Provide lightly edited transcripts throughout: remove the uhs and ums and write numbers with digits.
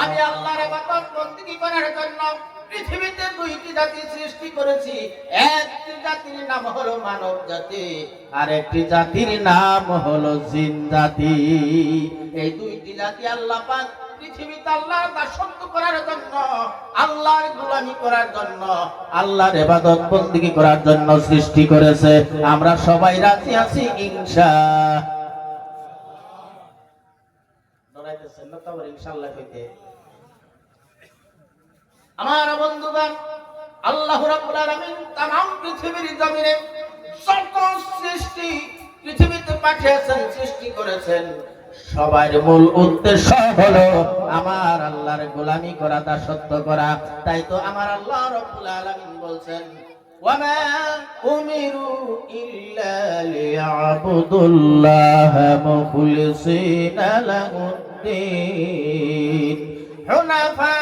আমি আল্লাহর ইবাদত বندگی করার জন্য পৃথিবীতে দুইটি জাতি সৃষ্টি করেছি। একটি জাতির নাম হলো মানব জাতি, আর একটি জাতির নাম হলো জিন জাতি। এই দুইটি জাতি আল্লাহ পাক পৃথিবীতে আল্লাহর দাসত্ব করার জন্য, আল্লাহর গোলামি করার জন্য, আল্লাহর ইবাদত বندگی করার জন্য সৃষ্টি করেছে। আমরা সবাই রাজি আছি ইনশাআল্লাহ। ডরাইতেছেন না তো আবার ইনশাআল্লাহ কইতে? আমার বন্ধুগণ, আল্লাহ রাব্বুল আলামিন तमाम পৃথিবীর জমিনে যত সৃষ্টি পৃথিবীতে পাঠিয়েছেন, সৃষ্টি করেছেন, সবার মূল উদ্দেশ্য হলো আমার আল্লাহর গোলামি করা, দাসত্ব করা। তাই তো আমার আল্লাহ রাব্বুল আলামিন বলছেন, ওয়ামা উমিরু ইল্লা লিয়াবুদুল্লাহা মুখলিসিনা লাহুদ্দিন হুনাফা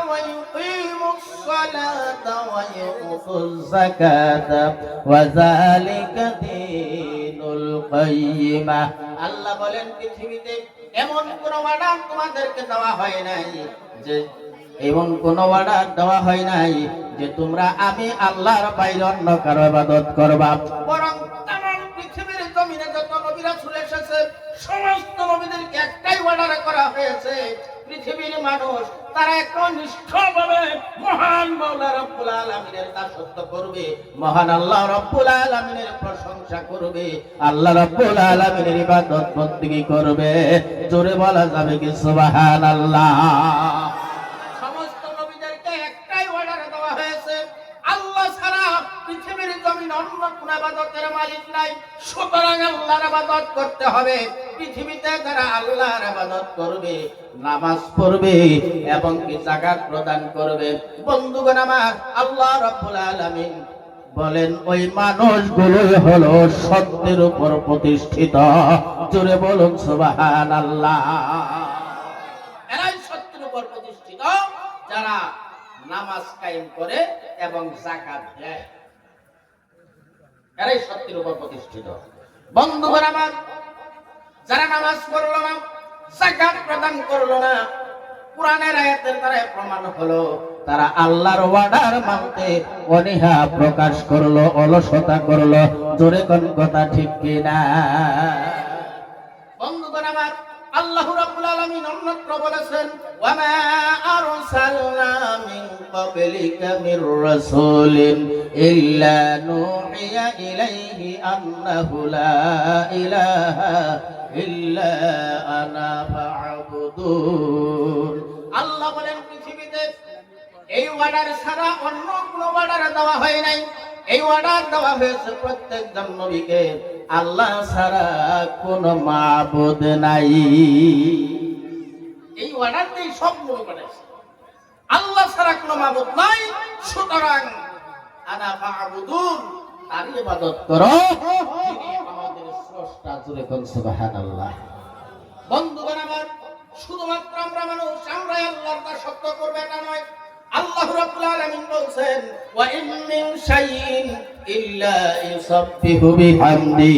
ওয়া ইউকিমুস সালাতা ওয়া ইউতুজ যাকাতা ওয়া যালিকা দীনুল কাইয়্যিমা। আল্লাহ বলেন, পৃথিবীতে এমন কোন অর্ডার তোমাদেরকে দেওয়া হয় নাই যে যে তোমরা আমি আল্লাহর বাইরে অন্য কারো ইবাদত করবা। বরং তামাম পৃথিবীর জমিনে যত নবী রাসূল এসেছে, সমস্ত নবীদেরকে একটাই অর্ডার করা হয়েছে, পৃথিবীর মানুষ তারা একনিষ্ঠভাবে মহান মাওলা রব্বুল আলামিনের দাসত্ব করবে, মহান আল্লাহ রব্বুল আলামিনের প্রশংসা করবে, আল্লাহ রব্বুল আলামিনের ইবাদত বندگی করবে। জোরে বলা যাবে কি সুবহানাল্লাহ? সমস্ত নবীদেরকে একটাই অর্ডার দেওয়া হয়েছে, আল্লাহ ছাড়া পৃথিবীর জমিনে অন্য কোন ইবাদতের মালিক নাই, সুতরাং আল্লাহর ইবাদত করতে হবে। পৃথিবীতে যারা আল্লাহর ইবাদত করবে, নামাজ পড়বে এবং কি যাকাত প্রদান করবে, বন্ধুগণ আমার, আল্লাহ রাব্বুল আলামিন বলেন ওই মানুষগুলো হলো সত্যের উপর প্রতিষ্ঠিত। জোরে বলুন সুবহানাল্লাহ। এরাই সত্যের উপর প্রতিষ্ঠিত, যারা নামাজ কায়েম করে এবং যাকাত দেয়, এরাই সত্যের উপর প্রতিষ্ঠিত। বন্ধুগণ আমার, যারা নামাজ পড়লো না, যাকাত প্রদান করলো না, কোরআনের আয়াতের দ্বারা প্রমাণ হলো তারা আল্লাহর ওয়ার্ডার মানতে অনীহা প্রকাশ করলো, অলসতা করলো। জোরে কোন কথা ঠিক কিনা? বন্ধুগণ আমার, আল্লাহ রাব্বুল আলামিন অন্যত্র বলেছেন, ওয়ামা আরসালনা মিন ক্বাবলিকা মির রাসূলিন ইল্লা নূহিয়া ইলাইহি আন্নাহু লা ইলাহা ইল্লা আনা ফা'বুদুন। আল্লাহ বলেন, পৃথিবীতে এই অর্ডার ছাড়া অন্য কোনো অর্ডার দেওয়া হয় নাই। এই অর্ডার দেওয়া হয়েছে প্রত্যেকজন নবীকে, আল্লাহ ছাড়া কোনো মাবুদ নাই। এই অর্ডারতেই সব নবী করেছে, আল্লাহ ছাড়া কোনো মাবুদ নাই, সুতরাং আনা ফা'বুদুন, তার ইবাদত করো, যিনি আমাদের স্রষ্টা। জোরে কোন সুবহানাল্লাহ। বন্ধুগণ আমার, শুধুমাত্র আমরা মানুষ, আমরাই আল্লাহর দাসত্ব করবে এটা নয়। আল্লাহ রাব্বুল আলামিন বলেন, ওয়া ইন মিন শাইইন ইল্লা ইউসাব্বিহু বিহামদি।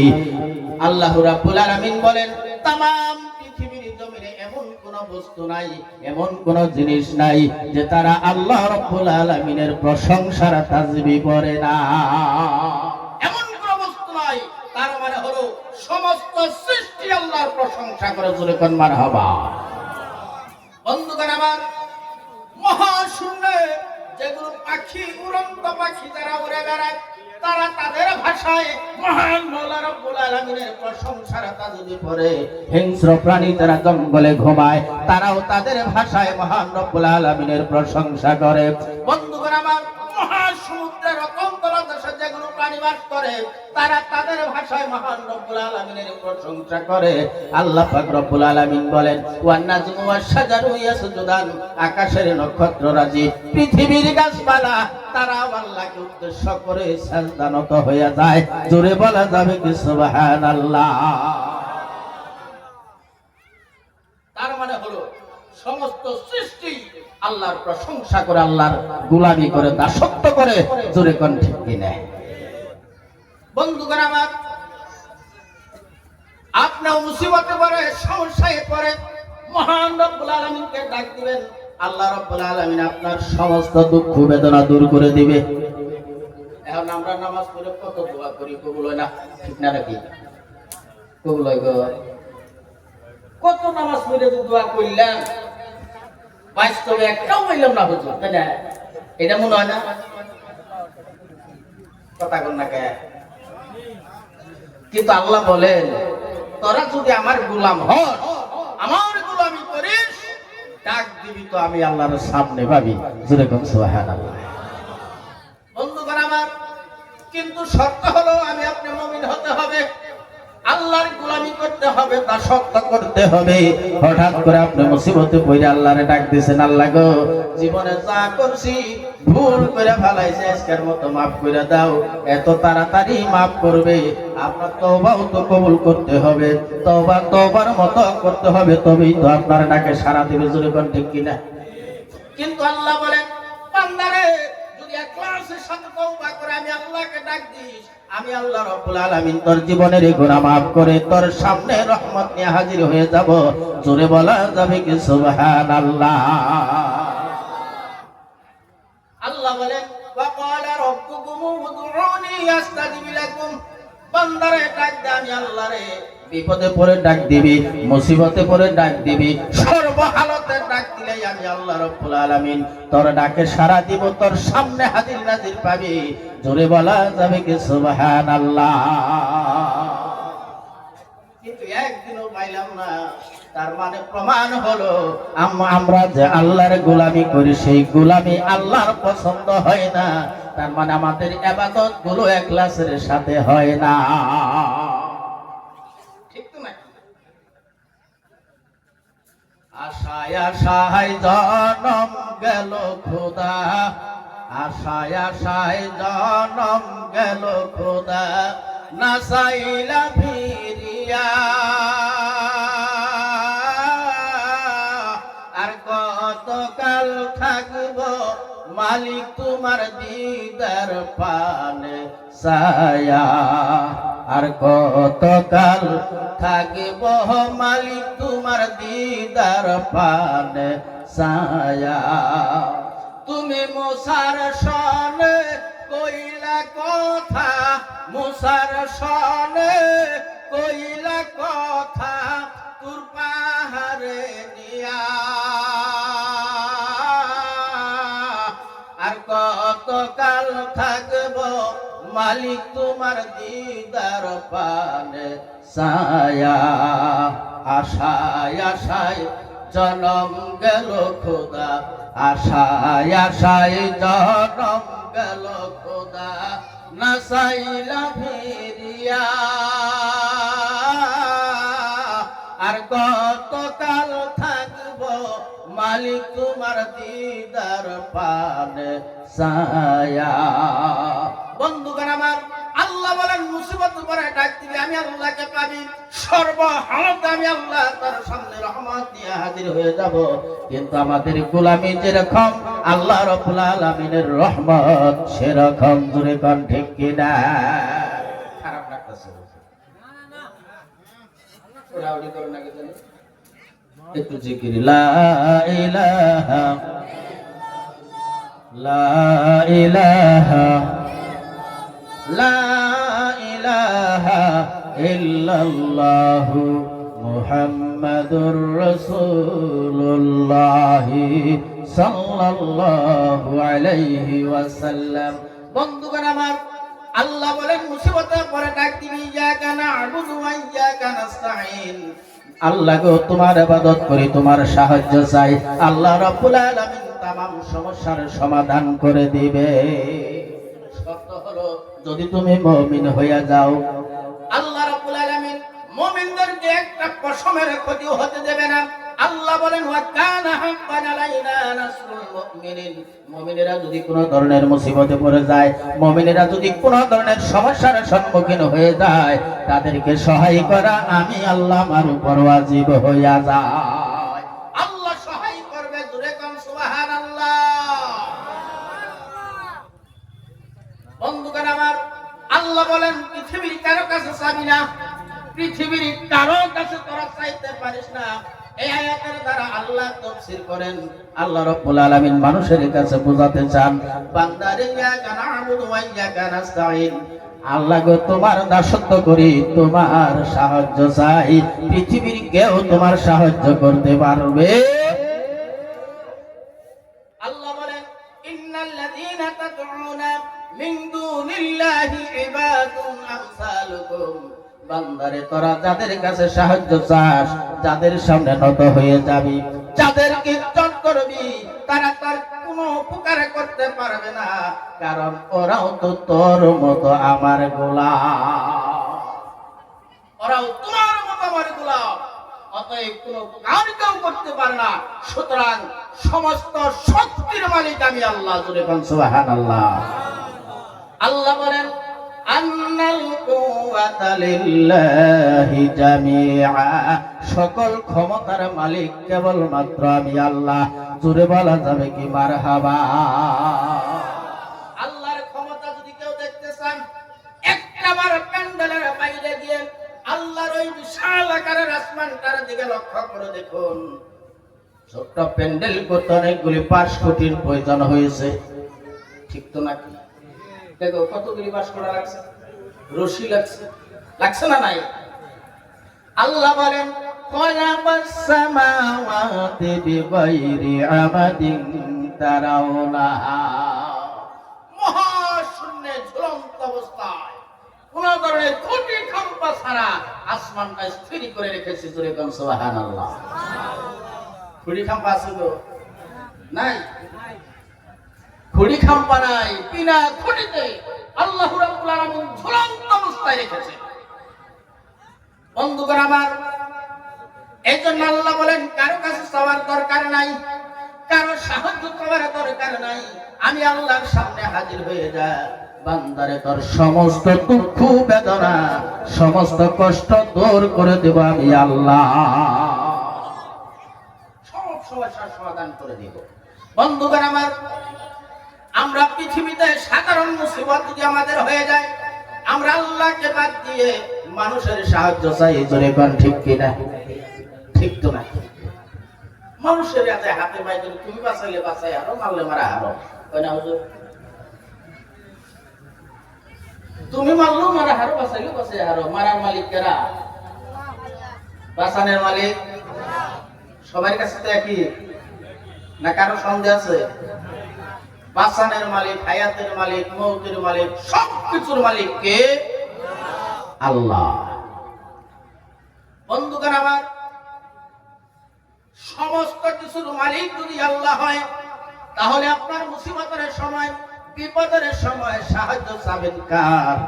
আল্লাহ রাব্বুল আলামিন বলেন, तमाम পৃথিবীর জমিনে এমন কোন বস্তু নাই, এমন কোন জিনিস নাই যে তারা আল্লাহ রাব্বুল আলামিনের প্রশংসার তাসবিহ করে না। এমন কোন বস্তু নাই, তার মানে হলো সমস্ত সৃষ্টি আল্লাহর প্রশংসা করে। জোরে কোন মারহাবা। বন্ধুগণ আমার, মহাশূন্যে যেগুলো পাখি, উড়ন্ত পাখি যারা উড়ে বেড়ায়, তারা তাদের ভাষায় মহান মাওলা রব্বুল আলামিনের প্রশংসার তাসবিহ পড়ে। হিংস্র প্রাণী যারা জঙ্গলে ঘুমায়, তারাও তাদের ভাষায় মহান রব্বুল আলামিনের প্রশংসা করে। বন্ধুগণ আমার, মহাসমুদ্রের অতল তলদেশে যেগুলো প্রাণী বাস করে, তারা তাদের ভাষায় মহান রব্বুল আলামিনের প্রশংসা করে। আল্লাহ পাক রব্বুল আলামিন বলেন, ওয়ান নাজমু ওয়াশ শাজারু ইয়াসজুদান, আকাশের নক্ষত্ররাজি, পৃথিবীর গাছপালা, তারা আল্লাহকে উদ্দেশ্য করে সাজদানত হয়ে যায়। জোরে বলা যাবে কি সুবহানাল্লাহ? তার মানে হলো সমস্ত সৃষ্টি আল্লাহর প্রশংসা করে, আল্লাহর গোলামি করে, দাসত্ব করে। জোরে কোন ঠিক কিনা? বন্ধুগণ আমার, আপনার মুসিবতে পড়ে, সমস্যায় পড়ে, মহান রব্বুল আলামিনকে ডাক দিবেন, আল্লাহ রব্বুল আলামিন আপনার সমস্ত দুঃখ বেদনা দূর করে দিবে। এখন আমরা নামাজ পড়ে কত দোয়া করি, কবুল হয় না, ঠিক না নাকি? কবুল হয় গো। কত নামাজ পড়ে দোয়া করলাম, বাস্তবে একটাও পাইলাম না হুজুর, তাই না? এটা মনে হয় না? কথা কন না কে? কিন্তু আল্লাহ বলেন, তোরা যদি আমার গোলাম হস, আমার গোলামি করিস, ডাক দিবি তো আমি আল্লাহর সামনে পাবি। যেরকম সুবহানাল্লাহ। বন্ধুগণ আমার, কিন্তু শর্ত হলো আমি আপনি মুমিন হতে হবে, আল্লাহর গোলামি করতে হবে, দাসত্ব করতে হবে। হঠাৎ করে আপনি মুসিবতে পড়ে আল্লাহরে ডাক দিয়েছেন, আল্লাহ গো জীবনে যা করছি ভুল করে ফেলাইছে, আজকের মতো মাফ করে দাও। এত তাড়াতাড়ি মাফ করবে? আপনার তওবাও তো কবুল করতে হবে, তওবার মতো করতে হবে, তবেই তো আপনার ডাকে সাড়া দিবে। জোরে কোন ঠিক কিনা? কিন্তু আল্লাহ বলেন, বান্দারে যদি ইখলাসের সাথে তওবা করে আমি আল্লাহকে ডাক দিস, আমি আল্লাহ রাব্বুল আলামিন তোর জীবনের গুনাহ maaf করে তোর সামনে রহমত নিয়ে হাজির হয়ে যাব। জোরে বলা যাবে কি সুবহানাল্লাহ? আল্লাহ বলেন, ওয়া ক্বালা রাব্বুকুম উদউনি আস্তাজিব লাকুম। বান্দারে ডাক দে আমি আল্লাহরে, বিপদে পড়ে ডাক দিবি, মুসিবতে পড়ে ডাক দিবি, সর্বহালতে ডাক দিলেই আমি আল্লাহ রাব্বুল আলামিন তোর ডাকে সাড়া দিব, তোর সামনে হাজির নাজির পাবি। জোরে বলা যাবে কি সুবহানাল্লাহ? কিন্তু একদিনও পাইলাম না, তার মানে প্রমাণ হলো আমরা যে আল্লাহর গোলামি করি, সেই গোলামি আল্লাহর পছন্দ হয় না। তার মানে আমাদের ইবাদত গুলো ইখলাসের সাথে হয় না। ঠিক তো নাকি? আশায় আশায় জনম গেল খোদা, আশায় আশায় জনম গেল খোদা, না চাইলা ফিরিয়া। আর কতকাল থাকব মালিক তোমার দিদার পানে ছায়া, আর কতকাল থাকব মালিক তোমার দিদার পানে ছায়া। তুমি মুসার সনে কইলা কথা, মুসার সনে কইলা কথা, তোর পাহাড়ে নিয়া। আর কতকাল থাকব মালিক তোমার দিদার পানে ছায়া। আশায় আশায় জনম গেল খোদা, আশায় আশায় জনম গেল খোদা, না চাইলা ফিরিয়া। আর কতকাল থাকব মালিক তোমার দিদার পানে ছায়া। বন্ধুগণ আমার, আল্লাহ বলেন মুসিবত পরে ডাক দিবি আমি আল্লাহকে পাবি, সর্বহালতে আমি আল্লাহ তার সামনে রহমত নিয়ে হাজির হয়ে যাব। কিন্তু আমাদের গোলামি যেরকম আল্লাহ রাব্বুল আলামিনের রহমত সেরকম। জোরে কোন ঠিক কিনা? খারাপ লাগতেছে? ওরাওরি করো না কেন? একটু জিকির লা ইলাহা লা ইলাহা লা ইলাহা ইল্লাল্লাহু মুহাম্মাদুর রাসূলুল্লাহ সাল্লাল্লাহু আলাইহি ওয়াসাল্লাম। বন্ধুগণ আমার, আল্লাহ বলেন মুসিবতে পরে ডাক দিবি, ইয়াকা না'বুদু ওয়া ইয়াকা নাস্তাঈন। আল্লাহ গো তোমার ইবাদত করি, তোমার সাহায্য চাই। আল্লাহ রাব্বুল আলামিন तमाम সমস্যার সমাধান করে দিবে। শর্ত হলো যদি তুমি মুমিন হইয়া যাও, আল্লাহ রাব্বুল আলামিন মুমিনদেরকে একটা পশমের ক্ষতি হতে দেবে না। আল্লাহ বলেন ওয়া কানা হাক্কান আলাইনা নাসরুল মুমিনিন। মুমিনেরা যদি কোনো ধরনের মুসিবতে পড়ে যায়, মুমিনেরা যদি কোনো ধরনের সমস্যার সম্মুখীন হয়ে যায়, তাদেরকে সহায় করা আমি আল্লাহ আমার উপর ওয়াজিব হইয়া যায়। আল্লাহ সহায় করবে। জোরে কোন সুবহানাল্লাহ। বন্ধুগণ আমার, আল্লাহ বলেন পৃথিবীর কারো কাছে চাবি না, পৃথিবীর কারো কাছে তোরা চাইতে পারিস না। এই আয়াতের দ্বারা আল্লাহ তাফসীর করেন, আল্লাহ রাব্বুল আলামিন মানুষের কাছে বোঝাতে চান, বান্দারে ইয়াকা না'বুদু ওয়া ইয়াকা নাস্তাঈন, আল্লাহ গো তোমার দাসত্ব করি, তোমার সাহায্য চাই, পৃথিবীর কেউ তোমার সাহায্য করতে পারবে। আল্লাহ বলেন, ইন্নাল্লাযীনা তাদউনা মিন দুনিল্লাহি ইবাদুন আমসালুকুম, বান্দারে তোরা যাদের কাছে সাহায্য চাস, যাদের সামনে নত হয়ে যাবি, যাদেরকে ইজ্জত করবি, তারা তার কোনো উপকার করতে পারবে না, কারণ ওরাও তো তোর মতো আমার গোলাম, ওরাও তোমার মতো আমার গোলাম, অতএব কোনো কাজ কেউ করতে পারে না। সুতরাং সমস্ত শক্তির মালিক আমি আল্লাহ। জোরে বলেন সুবহানাল্লাহ। আল্লাহ বলেন, আন্নাল কুওয়াতা লিল্লাহি জামিআ, সকল ক্ষমতার মালিক কেবলমাত্র আমি আল্লাহ। জোরে বলা যাবে কি মারহাবা। আল্লাহর ক্ষমতা যদি কেউ দেখতে চান, একবার প্যান্ডেলের বাইরে গিয়ে আল্লাহর ওই বিশাল আকারের আসমানটার দিকে লক্ষ্য করে দেখুন। ছোট্ট প্যান্ডেল করতে অনেকগুলি 5 কোটির প্রয়োজন হয়েছে, ঠিক তো নাকি? দেখো কতগুলি বাস করা লাগছে, রশি লাগছে, লাগছে না নাই? আল্লাহ বলেন, খালাকাস সামাওয়াতি বিগাইরি আমাদিন তারাউনাহা, মহাশূন্যে ঝুলন্ত অবস্থায় কোন ধরনের খুঁটি খাম্পা ছাড়া আসমানটা স্থির করে রেখেছে। জোরে বলেন সুবহানাল্লাহ। খুঁটি খাম্পা আছে তো নাই? খুঁটি খাম্পা নাই, বিনা খুঁটিতে আল্লাহ রাব্বুল আলামিন ঝুলন্ত অবস্থায় রেখেছে। বন্ধুগণ আমার, এই জন্য আল্লাহ বলেন, কারো কাছে চাওয়ার দরকার নাই, কারো সাহায্য চাওয়ার দরকার নাই, আমি আল্লাহর সামনে হাজির হয়ে যা, বান্দারে তোর সমস্ত দুঃখ বেদনা সমস্ত কষ্ট দূর করে দেব আমি আল্লাহ, সব সমস্যার সমাধান করে দেব। বন্ধুগণ আমার, আমরা পৃথিবীতে সাধারণ মুসিবত যদি আমাদের হয়ে যায়, আমরা আল্লাহকে বাদ দিয়ে মানুষের সাহায্য চাই। জোরে কোন ঠিক কিনা? ঠিক তো না? মানুষের হাতে হাতে পাইতে তুমি বাঁচাইলে বাঁচাই, আরো মারলে মারা আরো, কই না হুজুর? তুমি মারলো মারা হারো, বাঁচাইলে বাঁচাই আরো। মারার মালিক কারা? বাঁচানোর মালিক সবার কাছে তো একই না? কারো সন্দেহ আছে? বাঁচানোর মালিক, হায়াতের মালিক, মৌতের মালিক, সবকিছুর মালিক কে? আল্লাহ। বন্ধুগণ আমার, সমস্ত কিছুর মালিক যদি আল্লাহ হয়, তাহলে আপনার মুসিবতের সময়, বিপদের সময় সাহায্য চাবেন কার?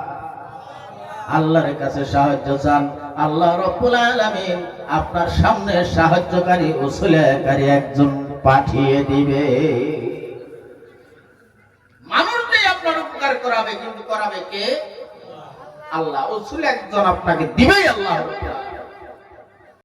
আল্লাহর কাছে সাহায্য চান, আল্লাহ রাব্বুল আলামিন আপনার সামনে সাহায্যকারী উসুলকারী একজন পাঠিয়ে দিবে। আপনার উপকার করাবে, কিন্তু করাবে কে? আল্লাহ। উসুল একজন আপনাকে দিবেই আল্লাহ।